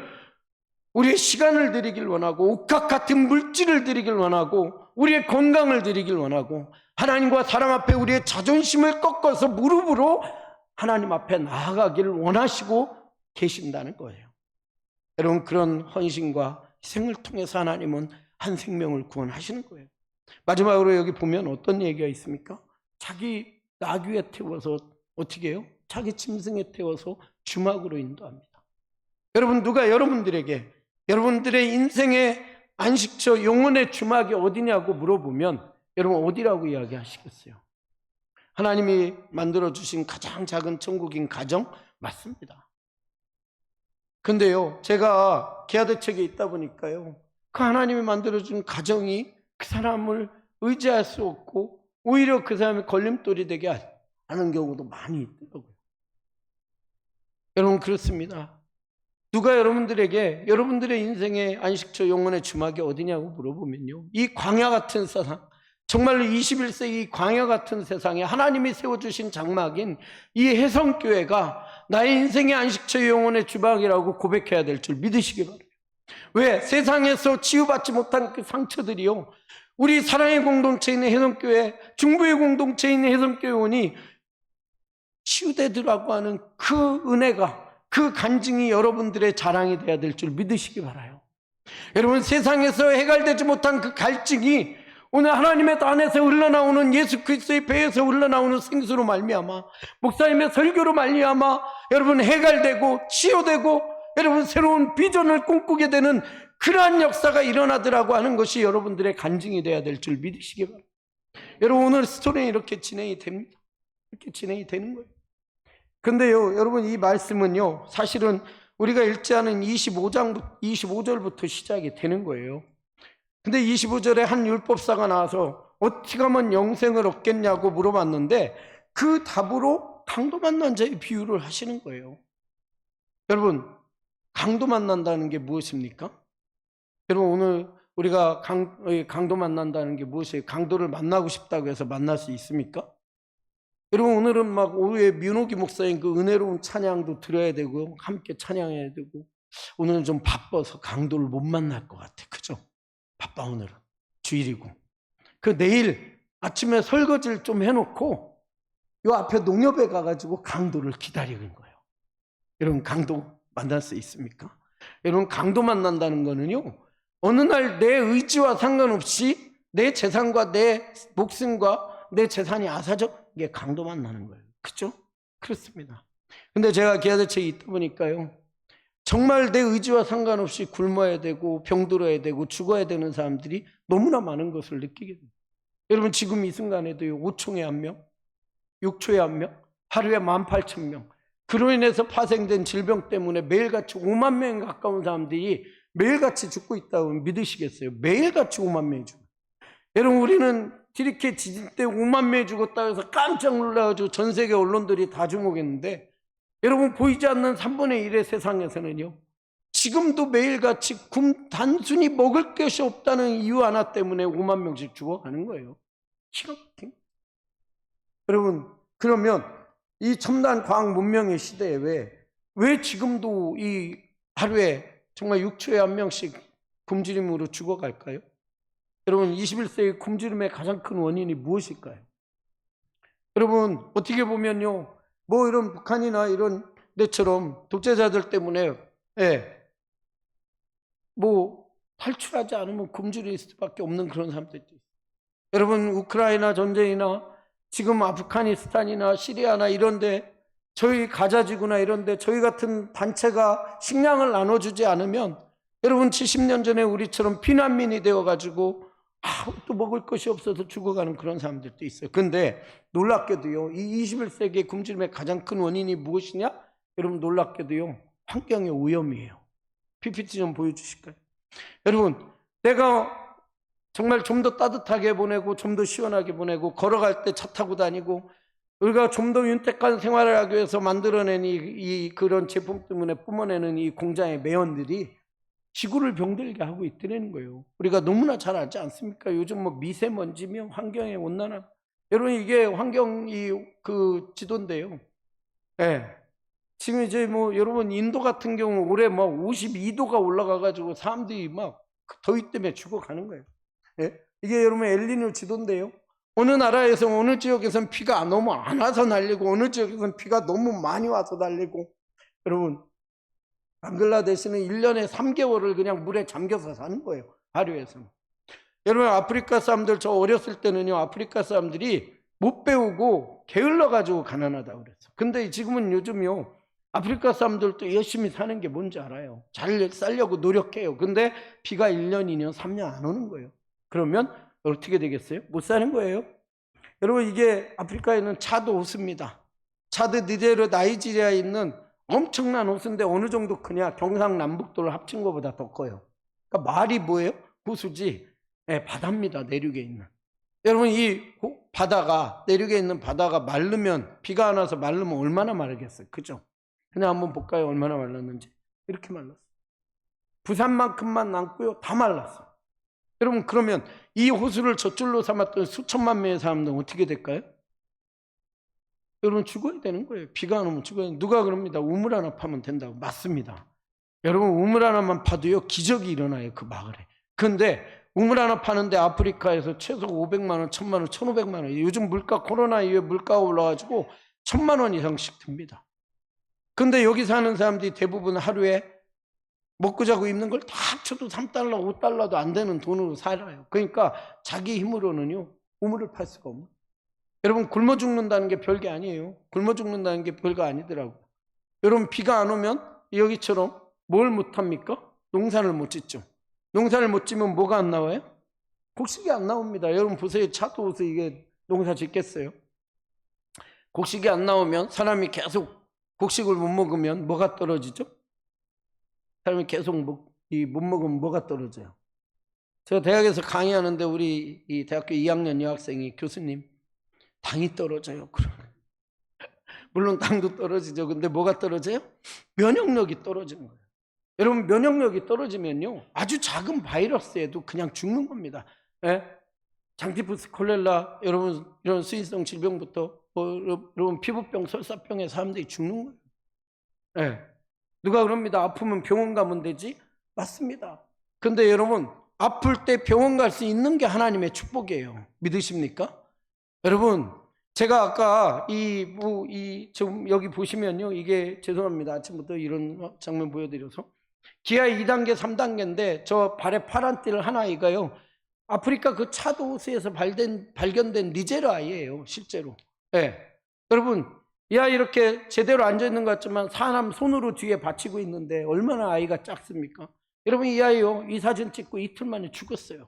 우리의 시간을 드리길 원하고, 옥합 같은 물질을 드리길 원하고, 우리의 건강을 드리길 원하고, 하나님과 사람 앞에 우리의 자존심을 꺾어서 무릎으로 하나님 앞에 나아가기를 원하시고 계신다는 거예요. 여러분, 그런 헌신과 희생을 통해서 하나님은 한 생명을 구원하시는 거예요. 마지막으로 여기 보면 어떤 얘기가 있습니까? 자기 나귀에 태워서 어떻게 해요? 자기 짐승에 태워서 주막으로 인도합니다. 여러분, 누가 여러분들에게 여러분들의 인생의 안식처, 영혼의 주막이 어디냐고 물어보면 여러분 어디라고 이야기하시겠어요? 하나님이 만들어주신 가장 작은 천국인 가정 맞습니다. 근데요, 제가 기아대책에 있다 보니까요, 그 하나님이 만들어준 가정이 그 사람을 의지할 수 없고 오히려 그 사람의 걸림돌이 되게 하는 경우도 많이 있더라고요. 여러분, 그렇습니다. 누가 여러분들에게 여러분들의 인생의 안식처, 영혼의 주막이 어디냐고 물어보면요, 이 광야 같은 세상, 정말로 21세기 이 광야 같은 세상에 하나님이 세워주신 장막인 이 혜성교회가 나의 인생의 안식처, 영혼의 주막이라고 고백해야 될 줄 믿으시기 바랍니다. 왜? 세상에서 치유받지 못한 그 상처들이요, 우리 사랑의 공동체에 있는 혜성교회, 중부의 공동체에 있는 혜성교회원이 치유되더라고 하는 그 은혜가, 그 간증이 여러분들의 자랑이 되어야 될 줄 믿으시기 바라요. 여러분, 세상에서 해결되지 못한 그 갈증이 오늘 하나님의 안에서 흘러나오는 예수 그리스도의 배에서 흘러나오는 생수로 말미암아, 목사님의 설교로 말미암아 여러분 해결되고 치유되고 여러분 새로운 비전을 꿈꾸게 되는 그러한 역사가 일어나더라고 하는 것이 여러분들의 간증이 되어야 될 줄 믿으시기 바랍니다. 여러분, 오늘 스토리는 이렇게 진행이 됩니다. 이렇게 진행이 되는 거예요. 근데요, 여러분, 이 말씀은요, 사실은 우리가 읽지 않은 25절부터 시작이 되는 거예요. 근데 25절에 한 율법사가 나와서 어떻게 하면 영생을 얻겠냐고 물어봤는데 그 답으로 강도 만난 자의 비유를 하시는 거예요. 여러분, 강도 만난다는 게 무엇입니까? 여러분, 오늘 우리가 강도 만난다는 게 무엇이에요? 강도를 만나고 싶다고 해서 만날 수 있습니까? 여러분, 오늘은 막 오후에 민호기 목사님 그 은혜로운 찬양도 들어야 되고 함께 찬양해야 되고, 오늘은 좀 바빠서 강도를 못 만날 것 같아. 그죠? 바빠. 오늘은 주일이고, 그 내일 아침에 설거지를 좀 해놓고 요 앞에 농협에 가가지고 강도를 기다리는 거예요. 여러분, 강도 만날 수 있습니까? 여러분, 강도 만난다는 거는요, 어느 날 내 의지와 상관없이 내 재산과 내 목숨과 내 재산이 아사적, 이게 강도 만나는 거예요. 그렇죠? 그렇습니다. 근데 제가 기아대책에 있다 보니까요, 정말 내 의지와 상관없이 굶어야 되고 병들어야 되고 죽어야 되는 사람들이 너무나 많은 것을 느끼게 됩니다. 여러분, 지금 이 순간에도요, 5총에 1명, 6초에 1명, 하루에 18,000명, 그로 인해서 파생된 질병 때문에 매일같이 5만 명 가까운 사람들이 매일같이 죽고 있다고 믿으시겠어요? 매일같이 5만 명이 죽어요. 여러분, 우리는 티리케 지진 때 5만 명이 죽었다고 해서 깜짝 놀라가지고 전 세계 언론들이 다 주목했는데, 여러분, 보이지 않는 3분의 1의 세상에서는요, 지금도 매일같이 단순히 먹을 것이 없다는 이유 하나 때문에 5만 명씩 죽어가는 거예요. 기가 막힌. 여러분, 그러면 이 첨단 과학 문명의 시대에 왜 지금도 이 하루에 정말 6초에 1명씩 굶주림으로 죽어갈까요? 여러분, 21세기 굶주림의 가장 큰 원인이 무엇일까요? 여러분, 어떻게 보면요, 뭐 이런 북한이나 이런 데처럼 독재자들 때문에 뭐 탈출하지 않으면 굶주릴 수밖에 없는 그런 사람들도 있어요. 여러분, 우크라이나 전쟁이나 지금 아프가니스탄이나 시리아나 이런데, 저희 가자지구나 이런데 저희 같은 단체가 식량을 나눠주지 않으면 여러분, 70년 전에 우리처럼 피난민이 되어가지고 또 먹을 것이 없어서 죽어가는 그런 사람들도 있어요. 근데 놀랍게도요, 이 21세기의 굶주림의 가장 큰 원인이 무엇이냐? 여러분, 놀랍게도요, 환경의 오염이에요. PPT 좀 보여주실까요? 여러분, 내가 정말 좀 더 따뜻하게 보내고 좀 더 시원하게 보내고 걸어갈 때 차 타고 다니고 우리가 좀 더 윤택한 생활을 하기 위해서 만들어낸 이 그런 제품 때문에 뿜어내는 이 공장의 매연들이 지구를 병들게 하고 있다는 거예요. 우리가 너무나 잘 알지 않습니까? 요즘 뭐 미세먼지며 환경의 온난화. 여러분, 이게 환경이 그 지도인데요. 예. 지금 이제 뭐 여러분 인도 같은 경우 올해 막 52도가 올라가가지고 사람들이 막 더위 때문에 죽어가는 거예요. 예? 이게 여러분 엘니뇨 지도인데요. 어느 나라에서 어느 지역에서는 비가 너무 안 와서 날리고 어느 지역에서는 비가 너무 많이 와서 날리고. 여러분, 방글라데시는 1년에 3개월을 그냥 물에 잠겨서 사는 거예요. 하류에서는. 여러분, 아프리카 사람들, 저 어렸을 때는요, 아프리카 사람들이 못 배우고 게을러가지고 가난하다고 그랬어. 근데 지금은 요즘요, 아프리카 사람들도 열심히 사는 게 뭔지 알아요. 잘 살려고 노력해요. 근데 비가 1년, 2년, 3년 안 오는 거예요. 그러면 어떻게 되겠어요? 못 사는 거예요. 여러분, 이게 아프리카에는 차도 호수입니다. 차드, 니제르, 나이지리아에 있는 엄청난 호수인데 어느 정도 크냐? 경상남북도를 합친 것보다 더 커요. 그러니까 말이 뭐예요? 호수지. 네, 바다입니다. 내륙에 있는. 여러분, 이 바다가, 내륙에 있는 바다가 마르면, 비가 안 와서 마르면 얼마나 마르겠어요? 그죠? 그냥 한번 볼까요? 얼마나 말랐는지. 이렇게 말랐어요. 부산만큼만 남고요. 다 말랐어요. 여러분, 그러면 이 호수를 젖줄로 삼았던 수천만 명의 사람들은 어떻게 될까요? 여러분, 죽어야 되는 거예요. 비가 안 오면 죽어야 돼요. 누가 그럽니다. 우물 하나 파면 된다고. 맞습니다. 여러분, 우물 하나만 파도요, 기적이 일어나요. 그 마을에. 근데 우물 하나 파는데 아프리카에서 최소 500만 원, 1000만 원, 1500만 원. 요즘 물가, 코로나 이후에 물가가 올라가지고 1000만 원 이상씩 듭니다. 근데 여기 사는 사람들이 대부분 하루에 먹고 자고 입는 걸 다 합쳐도 3달러, 5달러도 안 되는 돈으로 살아요. 그러니까 자기 힘으로는요, 우물을 팔 수가 없는. 여러분, 굶어 죽는다는 게 별게 아니에요. 굶어 죽는다는 게 별거 아니더라고. 여러분, 비가 안 오면 여기처럼 뭘 못합니까? 농사를 못 짓죠. 농사를 못 지면 뭐가 안 나와요? 곡식이 안 나옵니다. 여러분 보세요. 차도 오서 이게 농사 짓겠어요? 곡식이 안 나오면 사람이 계속 곡식을 못 먹으면 뭐가 떨어지죠? 사람이 계속 못 먹으면 뭐가 떨어져요? 제가 대학에서 강의하는데 우리 이 대학교 2학년 여학생이 교수님, 당이 떨어져요. 그러면 물론 당도 떨어지죠. 근데 뭐가 떨어져요? 면역력이 떨어지는 거예요. 여러분, 면역력이 떨어지면요, 아주 작은 바이러스에도 그냥 죽는 겁니다. 예? 장티푸스, 콜레라, 여러분 이런 수인성 질병부터 여러분 피부병, 설사병에 사람들이 죽는 거예요. 예. 누가 그럽니다. 아프면 병원 가면 되지? 맞습니다. 근데 여러분, 아플 때 병원 갈 수 있는 게 하나님의 축복이에요. 믿으십니까? 여러분, 제가 아까 지금 여기 보시면요, 이게 죄송합니다. 아침부터 이런 장면 보여드려서. 기아 2단계, 3단계인데 저 발에 파란 띠를 한 아이가요, 아프리카 그 차도 호수에서 발견된 니제르 아이예요, 실제로. 네. 여러분, 이 아이 이렇게 제대로 앉아있는 것 같지만 사람 손으로 뒤에 받치고 있는데 얼마나 아이가 작습니까? 여러분, 이 아이요, 이 사진 찍고 이틀 만에 죽었어요.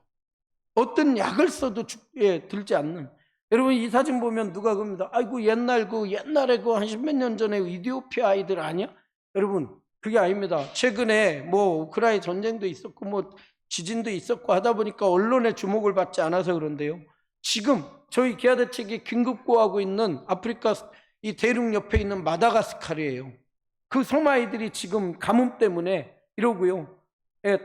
어떤 약을 써도 들지 않는. 여러분, 이 사진 보면 누가 그럽니다. 아이고, 옛날에 그 한 10몇 년 전에 이디오피아 아이들 아니야? 여러분, 그게 아닙니다. 최근에 뭐 우크라이나 전쟁도 있었고 뭐 지진도 있었고 하다 보니까 언론의 주목을 받지 않아서 그런데요, 지금 저희 기아대책이 긴급 구하고 있는 아프리카 이 대륙 옆에 있는 마다가스카르예요. 그 섬아이들이 지금 가뭄 때문에 이러고요,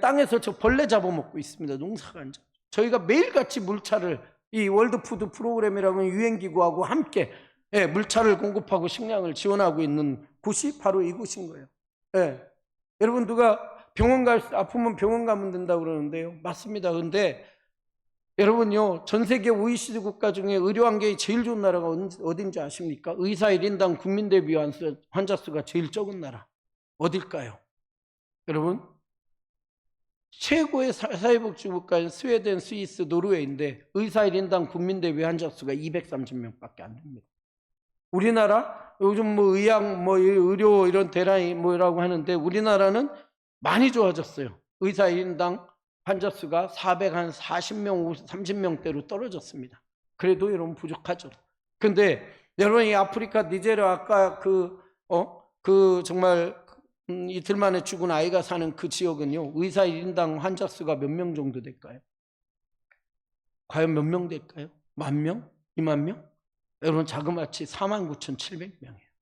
땅에서 저 벌레 잡아먹고 있습니다. 농사가 안 져. 저희가 매일같이 물차를, 이 월드푸드 프로그램이라는 유엔기구하고 함께 물차를 공급하고 식량을 지원하고 있는 곳이 바로 이곳인 거예요. 여러분, 누가 아프면 병원 가면 된다고 그러는데요, 맞습니다. 근데 여러분요, 전 세계 OECD 국가 중에 의료 환경이 제일 좋은 나라가 어딘지 아십니까? 의사 1인당 국민 대비 환자 수가 제일 적은 나라 어딜까요? 여러분, 최고의 사회복지국가인 스웨덴, 스위스, 노르웨이인데 의사 1인당 국민 대비 환자 수가 230명밖에 안 됩니다. 우리나라 요즘 뭐 의학, 뭐 의료 이런 대란이 뭐라고 하는데 우리나라는 많이 좋아졌어요. 의사 1인당 환자 수가 440명, 30명대로 떨어졌습니다. 그래도 여러분 부족하죠. 근데 여러분 이 아프리카 니제르 아까 정말 이틀 만에 죽은 아이가 사는 그 지역은요, 의사 1인당 환자 수가 몇 명 정도 될까요? 과연 몇 명 될까요? 10,000명? 20,000명? 여러분 자그마치 49,700명이에요.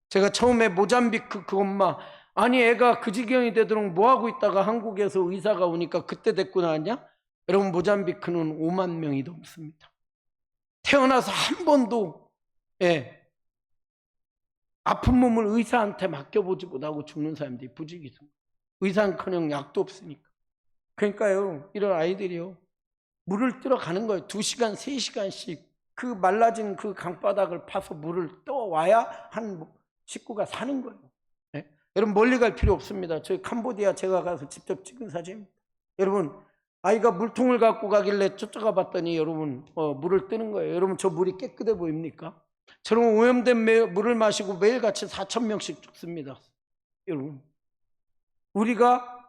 제가 처음에 모잠비크 그 엄마, 아니 애가 그 지경이 되도록 뭐하고 있다가 한국에서 의사가 오니까 그때 데리고 나왔냐? 여러분 모잠비크는 5만 명이 넘습니다. 태어나서 한 번도 아픈 몸을 의사한테 맡겨보지 못하고 죽는 사람들이 부지기수. 의사는커녕 약도 없으니까. 그러니까요, 이런 아이들이요, 물을 뜨러 가는 거예요. 2시간, 3시간씩 그 말라진 그 강바닥을 파서 물을 떠와야 한 식구가 사는 거예요. 네? 여러분 멀리 갈 필요 없습니다. 저희 캄보디아 제가 가서 직접 찍은 사진입니다. 여러분 아이가 물통을 갖고 가길래 쫓아가 봤더니 여러분 물을 뜨는 거예요. 여러분 저 물이 깨끗해 보입니까? 저런 오염된 물을 마시고 매일같이 4,000명씩 죽습니다. 여러분 우리가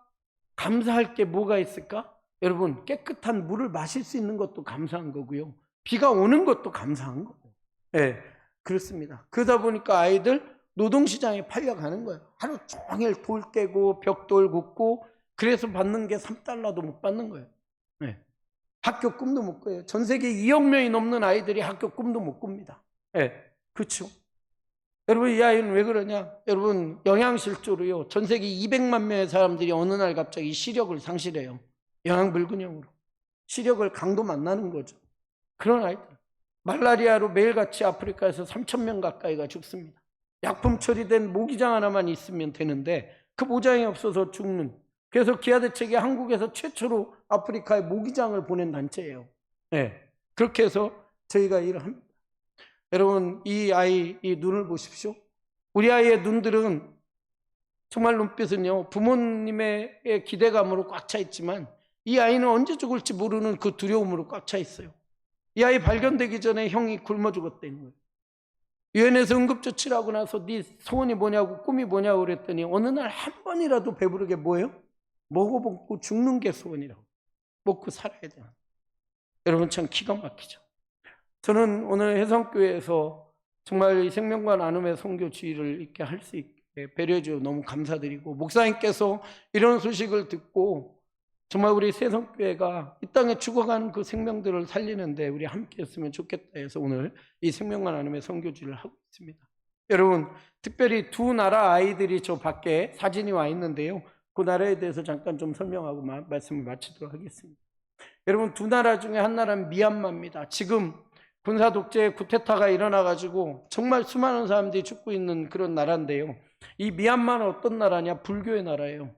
감사할 게 뭐가 있을까? 여러분 깨끗한 물을 마실 수 있는 것도 감사한 거고요, 비가 오는 것도 감사한 거예요. 네, 그렇습니다. 그러다 보니까 아이들 노동시장에 팔려가는 거예요. 하루 종일 돌 깨고 벽돌 굽고, 그래서 받는 게 $3도 못 받는 거예요. 네. 학교 꿈도 못 꿔요. 전 세계 2억 명이 넘는 아이들이 학교 꿈도 못 꿉니다. 네. 그렇죠. 여러분 이 아이는 왜 그러냐? 여러분 영양실조로요, 전 세계 200만 명의 사람들이 어느 날 갑자기 시력을 상실해요. 영양불균형으로 시력을 강도 만나는 거죠. 그런 아이들, 말라리아로 매일같이 아프리카에서 3,000명 가까이가 죽습니다. 약품 처리된 모기장 하나만 있으면 되는데 그 모장이 없어서 죽는, 그래서 기아대책이 한국에서 최초로 아프리카에 모기장을 보낸 단체예요. 네, 그렇게 해서 저희가 일을 합니다. 여러분 이 아이 이 눈을 보십시오. 우리 아이의 눈들은 정말 눈빛은요, 부모님의 기대감으로 꽉 차 있지만 이 아이는 언제 죽을지 모르는 그 두려움으로 꽉 차 있어요. 이 아이 발견되기 전에 형이 굶어 죽었다는 거예요. 유엔에서 응급조치를 하고 나서 네 소원이 뭐냐고 꿈이 뭐냐고 그랬더니 어느 날 한 번이라도 배부르게 뭐예요? 먹어먹고 죽는 게 소원이라고. 먹고 살아야 돼요. 여러분 참 기가 막히죠. 저는 오늘 해성교회에서 정말 이 생명과 나눔의 선교 주의를 있게 할 수 있게 배려해 주셔서 너무 감사드리고, 목사님께서 이런 소식을 듣고 정말 우리 새성교회가 이 땅에 죽어가는 그 생명들을 살리는데 우리 함께 했으면 좋겠다 해서 오늘 이 생명과 나눔의 선교주의를 하고 있습니다. 여러분 특별히 두 나라 아이들이 저 밖에 사진이 와 있는데요, 그 나라에 대해서 잠깐 좀 설명하고 말씀을 마치도록 하겠습니다. 여러분 두 나라 중에 한 나라는 미얀마입니다. 지금 군사 독재 쿠데타가 일어나가지고 정말 수많은 사람들이 죽고 있는 그런 나라인데요, 이 미얀마는 어떤 나라냐? 불교의 나라예요.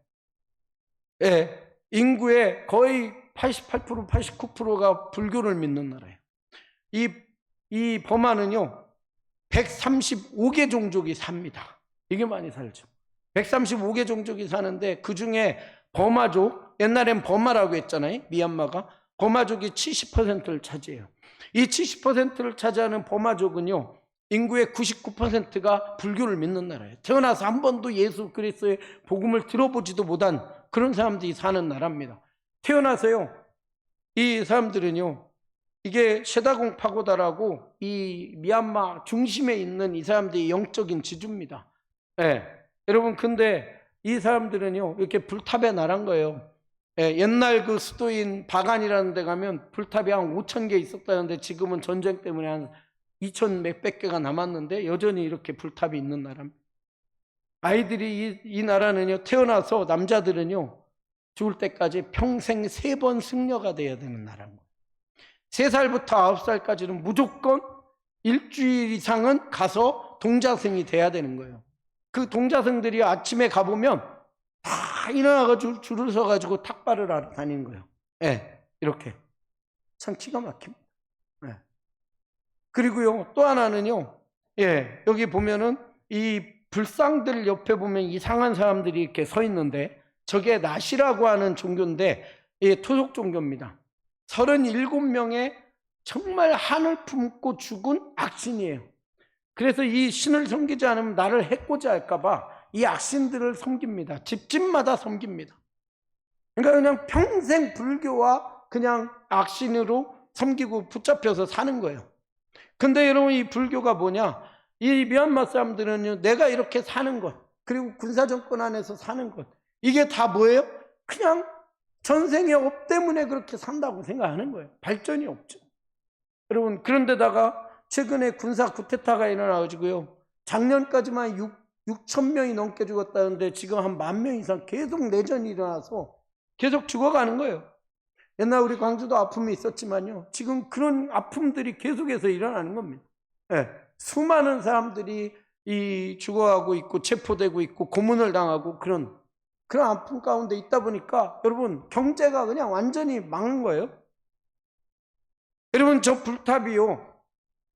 예. 인구의 거의 88%, 89%가 불교를 믿는 나라예요. 이 버마는요, 135개 종족이 삽니다. 이게 많이 살죠. 135개 종족이 사는데 그 중에 버마족, 옛날엔 버마라고 했잖아요. 미얀마가. 버마족이 70%를 차지해요. 이 70%를 차지하는 버마족은요, 인구의 99%가 불교를 믿는 나라예요. 태어나서 한 번도 예수 그리스도의 복음을 들어보지도 못한 그런 사람들이 사는 나라입니다. 태어나서요, 이 사람들은요, 이게 셰다공 파고다라고 이 미얀마 중심에 있는 이 사람들이 영적인 지주입니다. 네. 여러분 근데 이 사람들은요 이렇게 불탑에 나란 거예요. 네. 옛날 그 수도인 바간이라는 데 가면 불탑이 한 5,000개 있었다는데 지금은 전쟁 때문에 한 2,000 몇백 개가 남았는데 여전히 이렇게 불탑이 있는 나라입니다. 아이들이 이 나라는요, 태어나서 남자들은요 죽을 때까지 평생 3번 승려가 돼야 되는 나라인 거예요. 3살부터 9살까지는 무조건 일주일 이상은 가서 동자승이 돼야 되는 거예요. 그 동자승들이 아침에 가보면 다 일어나가지고 줄을 서가지고 탁발을 하러 다니는 거예요. 네, 이렇게. 참 기가 막힙니다. 네. 그리고요, 또 하나는요, 예, 여기 보면은 이 불상들 옆에 보면 이상한 사람들이 이렇게 서 있는데 저게 나시라고 하는 종교인데, 예, 토속 종교입니다. 37명의 정말 한을 품고 죽은 악신이에요. 그래서 이 신을 섬기지 않으면 나를 해코지 할까봐 이 악신들을 섬깁니다. 집집마다 섬깁니다. 그러니까 그냥 평생 불교와 그냥 악신으로 섬기고 붙잡혀서 사는 거예요. 근데 여러분, 이 불교가 뭐냐? 이 미얀마 사람들은요, 내가 이렇게 사는 것, 그리고 군사정권 안에서 사는 것, 이게 다 뭐예요? 그냥 전생의 업 때문에 그렇게 산다고 생각하는 거예요. 발전이 없죠. 여러분, 그런데다가 최근에 군사 쿠데타가 일어나가지고요, 작년까지만 6천 명이 넘게 죽었다는데 지금 한 10,000명 이상 계속 내전이 일어나서 계속 죽어가는 거예요. 옛날 우리 광주도 아픔이 있었지만요, 지금 그런 아픔들이 계속해서 일어나는 겁니다. 네, 수많은 사람들이 죽어가고 있고 체포되고 있고 고문을 당하고 그런 아픔 가운데 있다 보니까 여러분, 경제가 그냥 완전히 망한 거예요. 여러분, 저 불탑이요,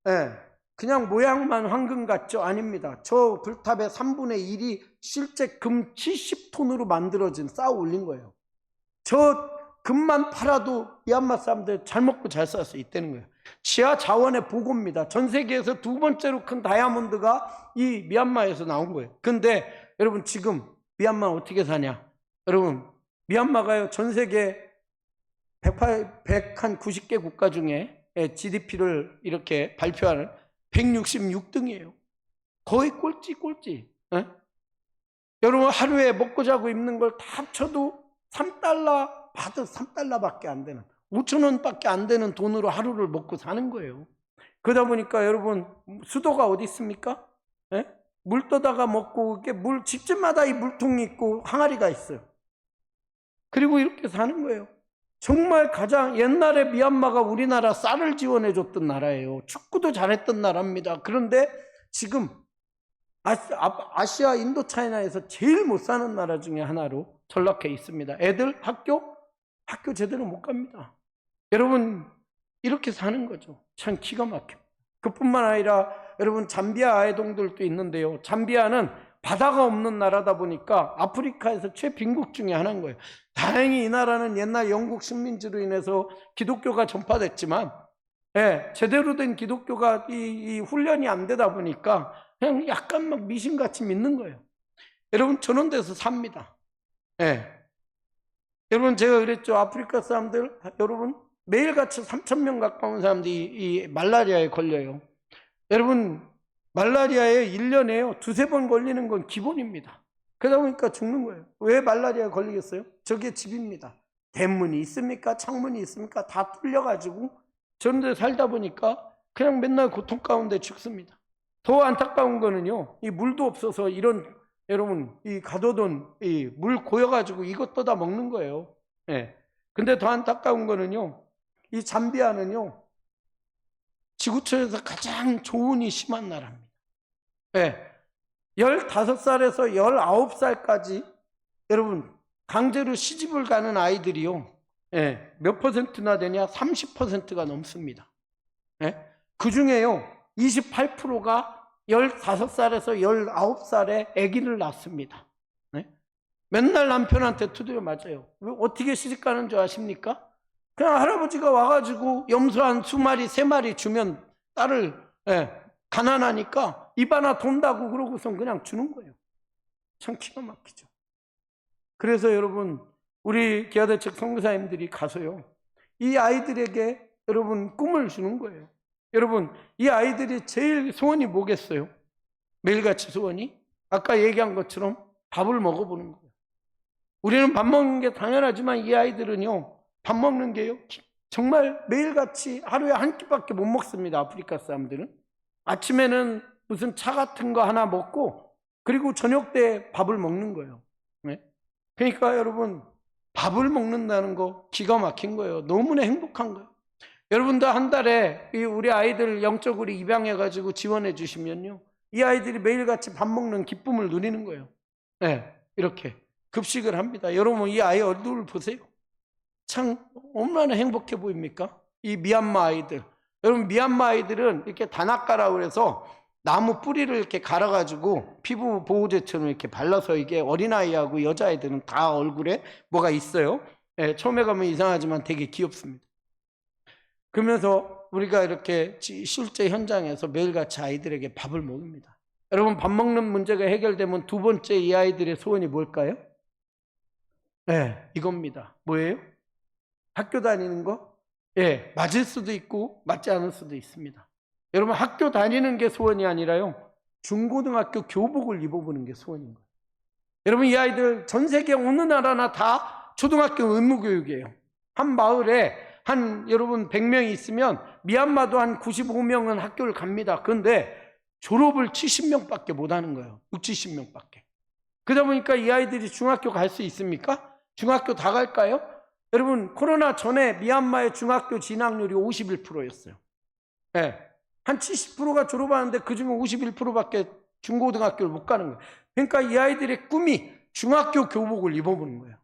네, 그냥 모양만 황금 같죠? 아닙니다. 저 불탑의 3분의 1이 실제 금 70톤으로 만들어진, 쌓아 올린 거예요. 저 금만 팔아도 미얀마 사람들 잘 먹고 잘 살 수 있다는 거예요. 지하 자원의 보고입니다. 전 세계에서 두 번째로 큰 다이아몬드가 이 미얀마에서 나온 거예요. 근데 여러분, 지금 미얀마는 어떻게 사냐? 여러분, 미얀마가요, 전 세계 190개 국가 중에 GDP를 이렇게 발표하는 166등이에요. 거의 꼴찌. 에? 여러분, 하루에 먹고 자고 입는 걸 다 합쳐도 3달러, 받아 3달러밖에 안 되는, 5,000원밖에 안 되는 돈으로 하루를 먹고 사는 거예요. 그러다 보니까 여러분, 수도가 어디 있습니까? 에? 물 떠다가 먹고, 집집마다 이 물통이 있고 항아리가 있어요. 그리고 이렇게 사는 거예요. 정말 가장 옛날에 미얀마가 우리나라 쌀을 지원해 줬던 나라예요. 축구도 잘했던 나라입니다. 그런데 지금 아시아 인도차이나에서 제일 못 사는 나라 중에 하나로 전락해 있습니다. 애들 학교 제대로 못 갑니다. 여러분, 이렇게 사는 거죠. 참 기가 막혀. 그뿐만 아니라 여러분, 잠비아 아이동들도 있는데요, 잠비아는 바다가 없는 나라다 보니까 아프리카에서 최빈국 중에 하나인 거예요. 다행히 이 나라는 옛날 영국 식민지로 인해서 기독교가 전파됐지만, 제대로 된 기독교가 이 훈련이 안 되다 보니까 그냥 약간 막 미신같이 믿는 거예요. 여러분, 저런 데서 삽니다. 여러분, 제가 그랬죠. 아프리카 사람들, 여러분, 매일같이 3,000명 가까운 사람들이 이 말라리아에 걸려요. 여러분, 말라리아에 1년에요 2-3번 걸리는 건 기본입니다. 그러다 보니까 죽는 거예요. 왜 말라리아에 걸리겠어요? 저게 집입니다. 대문이 있습니까? 창문이 있습니까? 다 뚫려가지고 저런 데 살다 보니까 그냥 맨날 고통 가운데 죽습니다. 더 안타까운 거는요, 이 물도 없어서 이런, 여러분, 이 가둬둔 이 물 고여가지고 이것 떠다 먹는 거예요. 근데 더 안타까운 거는요, 이 잠비아는요, 지구촌에서 가장 조운이 심한 나라입니다. 15살에서 19살까지 여러분, 강제로 시집을 가는 아이들이요, 몇 퍼센트나 되냐? 30%가 넘습니다. 그 중에요, 28%가 15살에서 19살에 아기를 낳습니다. 맨날 남편한테 두드려 맞아요. 어떻게 시집 가는 줄 아십니까? 그냥 할아버지가 와가지고 염소 한 2마리, 3마리 주면 딸을, 가난하니까 입 하나 돈다고 그러고선 그냥 주는 거예요. 참 기가 막히죠. 그래서 여러분, 우리 기아대책 선교사님들이 가서요, 이 아이들에게 여러분 꿈을 주는 거예요. 여러분, 이 아이들이 제일 소원이 뭐겠어요? 매일같이 소원이? 아까 얘기한 것처럼 밥을 먹어보는 거예요. 우리는 밥 먹는 게 당연하지만 이 아이들은요, 밥 먹는 게요, 정말 매일같이 하루에 한 끼밖에 못 먹습니다. 아프리카 사람들은. 아침에는 무슨 차 같은 거 하나 먹고, 그리고 저녁 때 밥을 먹는 거예요. 그러니까 여러분, 밥을 먹는다는 거 기가 막힌 거예요. 너무나 행복한 거예요. 여러분도 한 달에 우리 아이들 영적으로 입양해가지고 지원해 주시면요, 이 아이들이 매일같이 밥 먹는 기쁨을 누리는 거예요. 이렇게 급식을 합니다. 여러분, 이 아이 얼굴을 보세요. 참 얼마나 행복해 보입니까? 이 미얀마 아이들. 여러분, 미얀마 아이들은 이렇게 다나카라고 해서 나무 뿌리를 이렇게 갈아가지고 피부 보호제처럼 이렇게 발라서, 이게 어린아이하고 여자아이들은 다 얼굴에 뭐가 있어요. 처음에 가면 이상하지만 되게 귀엽습니다. 그러면서 우리가 이렇게 실제 현장에서 매일같이 아이들에게 밥을 먹입니다. 여러분, 밥 먹는 문제가 해결되면 두 번째 이 아이들의 소원이 뭘까요? 네, 이겁니다. 뭐예요? 학교 다니는 거? 예, 맞을 수도 있고 맞지 않을 수도 있습니다. 여러분, 학교 다니는 게 소원이 아니라요, 중고등학교 교복을 입어보는 게 소원인 거예요. 여러분, 이 아이들 전 세계 어느 나라나 다 초등학교 의무교육이에요. 한 마을에 여러분 100명이 있으면 미얀마도 한 95명은 학교를 갑니다. 그런데 졸업을 70명밖에 못 하는 거예요. 6, 70명밖에. 그러다 보니까 이 아이들이 중학교 갈 수 있습니까? 중학교 다 갈까요? 여러분, 코로나 전에 미얀마의 중학교 진학률이 51%였어요. 네. 한 70%가 졸업하는데 그중에 51%밖에 중고등학교를 못 가는 거예요. 그러니까 이 아이들의 꿈이 중학교 교복을 입어보는 거예요.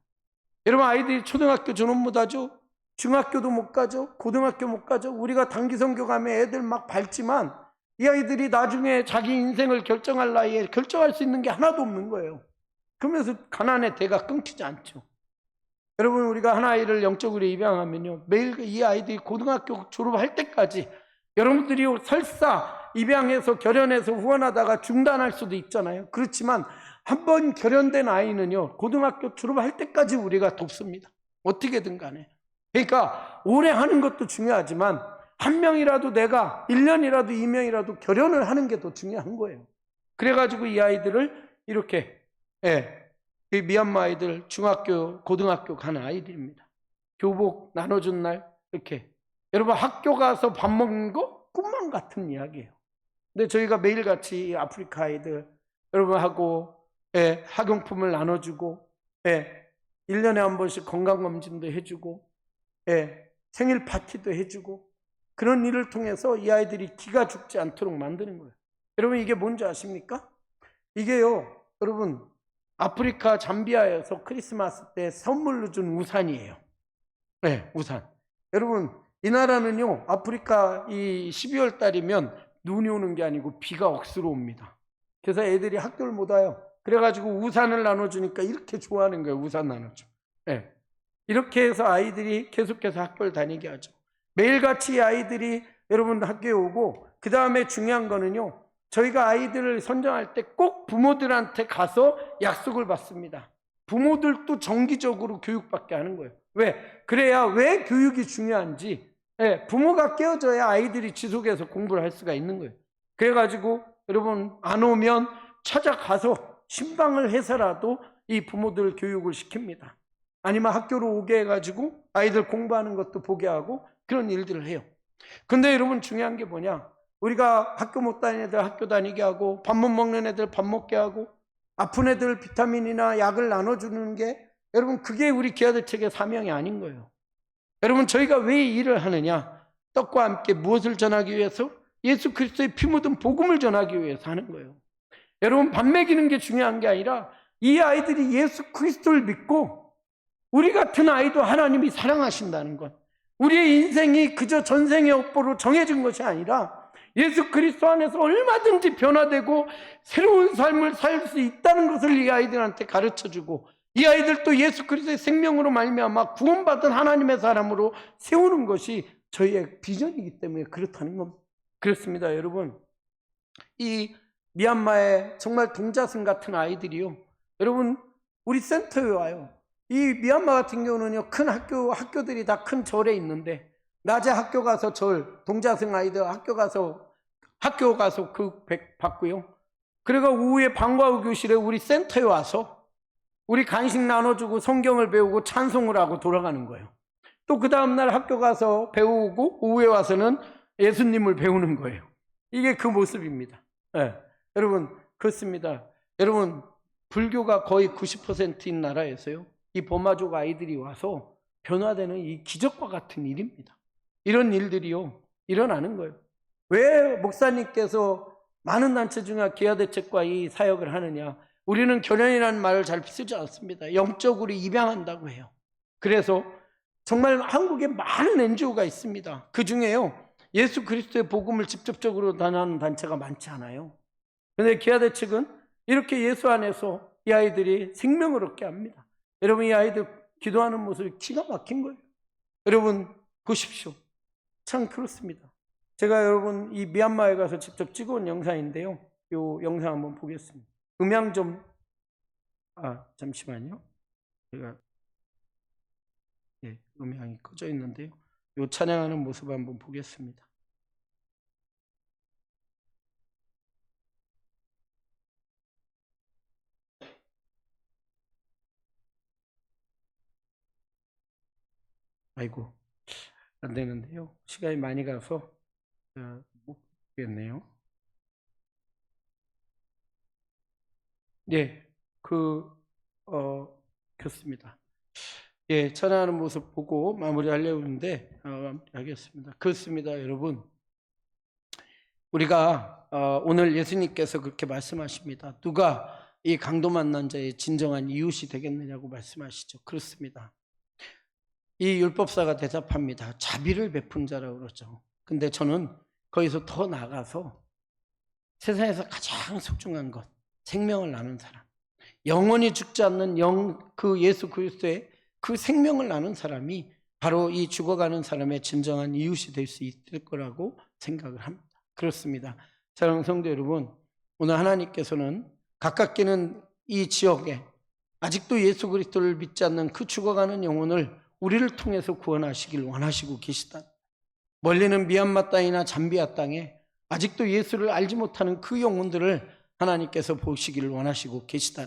여러분, 아이들이 초등학교 졸업 못하죠? 중학교도 못 가죠? 고등학교 못 가죠? 우리가 단기 선교 가면 애들 막 밟지만 이 아이들이 나중에 자기 인생을 결정할 나이에 결정할 수 있는 게 하나도 없는 거예요. 그러면서 가난의 대가 끊기지 않죠. 여러분, 우리가 한 아이를 영적으로 입양하면요, 매일 이 아이들이 고등학교 졸업할 때까지 여러분들이 설사 입양해서 결연해서 후원하다가 중단할 수도 있잖아요. 그렇지만 한번 결연된 아이는요, 고등학교 졸업할 때까지 우리가 돕습니다. 어떻게든 간에. 그러니까 오래 하는 것도 중요하지만 한 명이라도 내가 1년이라도 2명이라도 결연을 하는 게 더 중요한 거예요. 그래가지고 이 아이들을 이렇게, 이 미얀마 아이들 중학교, 고등학교 가는 아이들입니다. 교복 나눠준 날 이렇게. 여러분, 학교 가서 밥 먹는 거 꿈만 같은 이야기예요. 근데 저희가 매일같이 아프리카 아이들 여러분하고 학용품을 나눠주고, 1년에 한 번씩 건강검진도 해주고, 생일 파티도 해주고, 그런 일을 통해서 이 아이들이 기가 죽지 않도록 만드는 거예요. 여러분, 이게 뭔지 아십니까? 이게요, 여러분, 아프리카 잠비아에서 크리스마스 때 선물로 준 우산이에요. 우산. 여러분, 이 나라는요, 아프리카 이 12월 달이면 눈이 오는 게 아니고 비가 억수로 옵니다. 그래서 애들이 학교를 못 와요. 그래가지고 우산을 나눠주니까 이렇게 좋아하는 거예요. 우산 나눠줘. 이렇게 해서 아이들이 계속해서 학교를 다니게 하죠. 매일같이 아이들이 여러분 학교에 오고, 그 다음에 중요한 거는요, 저희가 아이들을 선정할 때 꼭 부모들한테 가서 약속을 받습니다. 부모들도 정기적으로 교육받게 하는 거예요. 왜? 그래야 왜 교육이 중요한지, 부모가 깨어져야 아이들이 지속해서 공부를 할 수가 있는 거예요. 그래가지고 여러분, 안 오면 찾아가서 신방을 해서라도 이 부모들 교육을 시킵니다. 아니면 학교로 오게 해가지고 아이들 공부하는 것도 보게 하고 그런 일들을 해요. 근데 여러분, 중요한 게 뭐냐? 우리가 학교 못 다니는 애들 학교 다니게 하고, 밥 못 먹는 애들 밥 먹게 하고, 아픈 애들 비타민이나 약을 나눠주는 게, 여러분, 그게 우리 기아대책의 사명이 아닌 거예요. 여러분, 저희가 왜 이 일을 하느냐? 떡과 함께 무엇을 전하기 위해서? 예수 그리스도의 피 묻은 복음을 전하기 위해서 하는 거예요. 여러분, 밥 먹이는 게 중요한 게 아니라 이 아이들이 예수 그리스도를 믿고 우리 같은 아이도 하나님이 사랑하신다는 것, 우리의 인생이 그저 전생의 업보로 정해진 것이 아니라 예수 그리스도 안에서 얼마든지 변화되고 새로운 삶을 살 수 있다는 것을 이 아이들한테 가르쳐주고, 이 아이들도 예수 그리스도의 생명으로 말미암아 구원받은 하나님의 사람으로 세우는 것이 저희의 비전이기 때문에 그렇다는 겁니다. 그렇습니다. 여러분, 이 미얀마의 정말 동자승 같은 아이들이요, 여러분, 우리 센터에 와요. 이 미얀마 같은 경우는요, 큰 학교들이 다 큰 절에 있는데, 낮에 학교 가서 동자승 아이들 학교 가서 그 받고요. 그리고 오후에 방과 후 교실에 우리 센터에 와서 우리 간식 나눠주고 성경을 배우고 찬송을 하고 돌아가는 거예요. 또 그 다음날 학교 가서 배우고 오후에 와서는 예수님을 배우는 거예요. 이게 그 모습입니다. 여러분, 그렇습니다. 여러분, 불교가 거의 90%인 나라에서요, 이 버마족 아이들이 와서 변화되는 이 기적과 같은 일입니다. 이런 일들이요, 일어나는 거예요. 왜 목사님께서 많은 단체 중에 기아대책과 이 사역을 하느냐? 우리는 결연이라는 말을 잘 쓰지 않습니다. 영적으로 입양한다고 해요. 그래서 정말 한국에 많은 NGO가 있습니다. 그 중에요, 예수 그리스도의 복음을 직접적으로 전하는 단체가 많지 않아요. 그런데 기아대책은 이렇게 예수 안에서 이 아이들이 생명을 얻게 합니다. 여러분, 이 아이들 기도하는 모습이 기가 막힌 거예요. 여러분, 보십시오. 참 그렇습니다. 제가 여러분 이 미얀마에 가서 직접 찍어온 영상인데요, 이 영상 한번 보겠습니다. 음향 좀 잠시만요. 제가 예, 음향이 꺼져 있는데요. 이 찬양하는 모습 한번 보겠습니다. 아이고, 안 되는데요. 시간이 많이 가서 못 보겠네요. 예, 좋습니다. 예, 찬양하는 모습 보고 마무리하려고 하는데 마무리하겠습니다. 그렇습니다, 여러분. 우리가 오늘 예수님께서 그렇게 말씀하십니다. 누가 이 강도 만난 자의 진정한 이웃이 되겠느냐고 말씀하시죠. 그렇습니다. 이 율법사가 대답합니다. 자비를 베푼 자라고 그러죠. 근데 저는 거기서 더 나아가서 세상에서 가장 소중한 것, 생명을 나눈 사람, 영원히 죽지 않는 그 예수 그리스도의 그 생명을 나눈 사람이 바로 이 죽어가는 사람의 진정한 이웃이 될 수 있을 거라고 생각을 합니다. 그렇습니다. 사랑하는 성도 여러분, 오늘 하나님께서는 가깝게는 이 지역에 아직도 예수 그리스도를 믿지 않는 그 죽어가는 영혼을 우리를 통해서 구원하시길 원하시고 계시다. 멀리는 미얀마 땅이나 잠비아 땅에 아직도 예수를 알지 못하는 그 영혼들을 하나님께서 보시기를 원하시고 계시다.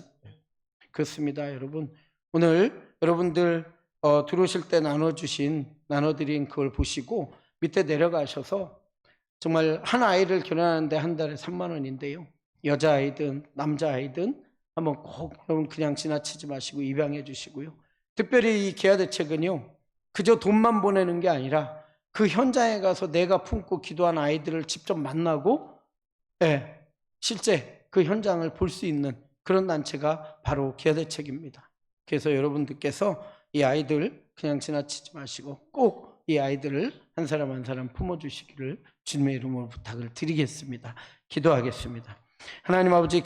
그렇습니다, 여러분. 오늘 여러분들 들어오실 때 나눠드린 그걸 보시고 밑에 내려가셔서 정말 한 아이를 결혼하는데 한 달에 3만 원인데요. 여자아이든 남자아이든 한번 꼭 여러분 그냥 지나치지 마시고 입양해 주시고요. 특별히 이 계화 대책은요, 그저 돈만 보내는 게 아니라 그 현장에 가서 내가 품고 기도한 아이들을 직접 만나고 실제 그 현장을 볼 수 있는 그런 단체가 바로 계화 대책입니다. 그래서 여러분들께서 이 아이들 그냥 지나치지 마시고 꼭 이 아이들을 한 사람 한 사람 품어주시기를 주님의 이름으로 부탁을 드리겠습니다. 기도하겠습니다. 하나님 아버지